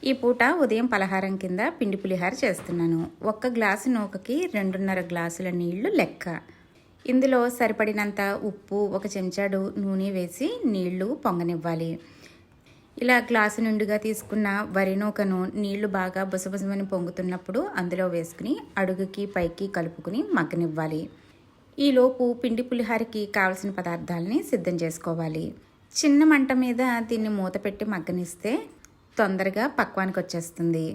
ఈ పూట ఉదయం పలహారం కింద పిండి పులిహార చేస్తున్నాను. 1 గ్లాసు నూకకి 2.5 గ్లాసుల నీళ్లు లెక్క. ఇందులో సరిపడినంత ఉప్పు, 1 చెంచాడు నూనె వేసి నీళ్లు పొంగనివ్వాలి. ఇలా గ్లాసు నిండుగా తీసుకున్న వరి నూకను నీళ్లు బాగా బుసబుసమని పొంగుతున్నప్పుడు అందులో వేసుకుని అడుగుకి పైకి కలుపుకుని మగ్గనివ్వాలి. ఈలోపు పిండి పులిహారకి కావలసిన పదార్థాలని సిద్ధం చేసుకోవాలి. చిన్న మంట మీద దీన్ని మూత పెట్టి మగ్గనిస్తే తొందరగా పక్వానికి వచ్చేస్తుంది.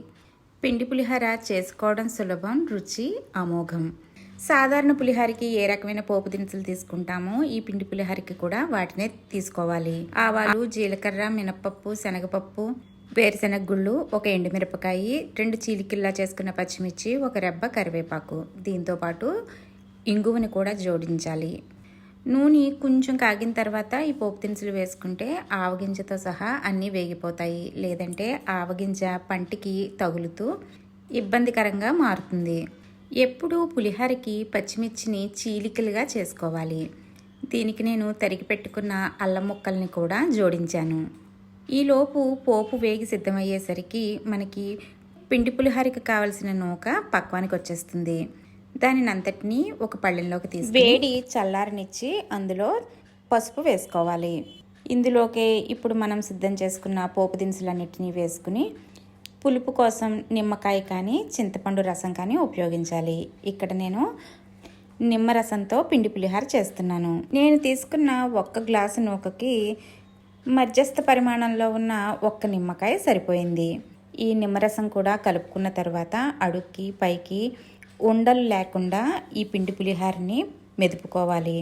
పిండి పులిహార చేసుకోవడం సులభం, రుచి అమోఘం. సాధారణ పులిహారకి ఏ రకమైన పోపు దినుసులు తీసుకుంటామో ఈ పిండి పులిహారకి కూడా వాటినే తీసుకోవాలి. ఆవాలు, జీలకర్ర, మినపప్పు, శనగపప్పు, వేరుశెనగ గుళ్ళు, 1 ఎండుమిరపకాయ, 2 చీలికల్లా చేసుకున్న పచ్చిమిర్చి, 1 రెబ్బ కరివేపాకు. దీంతోపాటు ఇంగువని కూడా జోడించాలి. నూనె కొంచెం కాగిన తర్వాత ఈ పోపు దినుసులు వేసుకుంటే ఆవగింజతో సహా అన్నీ వేగిపోతాయి. లేదంటే ఆవగింజ పంటికి తగులుతూ ఇబ్బందికరంగా మారుతుంది. ఎప్పుడూ పులిహారకి పచ్చిమిర్చిని చీలికలుగా చేసుకోవాలి. దీనికి నేను తరిగి పెట్టుకున్న అల్లం ముక్కల్ని కూడా జోడించాను. ఈలోపు పోపు వేగి సిద్ధమయ్యేసరికి మనకి పిండి పులిహారకి కావలసిన నూక పక్వానికి వచ్చేస్తుంది. దానిని అంతటినీ ఒక పళ్ళెంలోకి తీసి వేడి చల్లారనిచ్చి అందులో పసుపు వేసుకోవాలి. ఇందులోకి ఇప్పుడు మనం సిద్ధం చేసుకున్న పోపు దినుసులన్నిటినీ వేసుకుని పులుపు కోసం నిమ్మకాయ కానీ చింతపండు రసం కానీ ఉపయోగించాలి. ఇక్కడ నేను నిమ్మరసంతో పిండి పులిహార చేస్తున్నాను. నేను తీసుకున్న 1 గ్లాసు నూకకి మధ్యస్థ పరిమాణంలో ఉన్న 1 నిమ్మకాయ సరిపోయింది. ఈ నిమ్మరసం కూడా కలుపుకున్న తర్వాత అడుక్కి పైకి ఉండలు లేకుండా ఈ పిండి పులిహారని మెదుపుకోవాలి.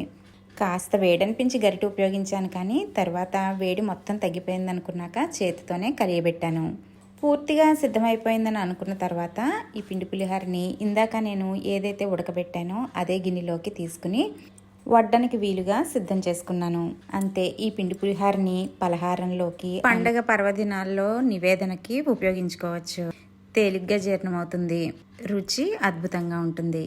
కాస్త వేడనిపించి గరిటె ఉపయోగించాను, కానీ తర్వాత వేడి మొత్తం తగ్గిపోయింది అనుకున్నాక చేతితోనే కలియబెట్టాను. పూర్తిగా సిద్ధమైపోయిందని అనుకున్న తర్వాత ఈ పిండి పులిహారని ఇందాక నేను ఏదైతే ఉడకబెట్టానో అదే గిన్నెలోకి తీసుకుని వడ్డానికి వీలుగా సిద్ధం చేసుకున్నాను. అంతే, ఈ పిండి పులిహారని పలహారంలోకి, పండగ పర్వదినాల్లో నివేదనకి ఉపయోగించుకోవచ్చు. తేలిగ్గా జీర్ణమవుతుంది. రుచి అద్భుతంగా ఉంటుంది.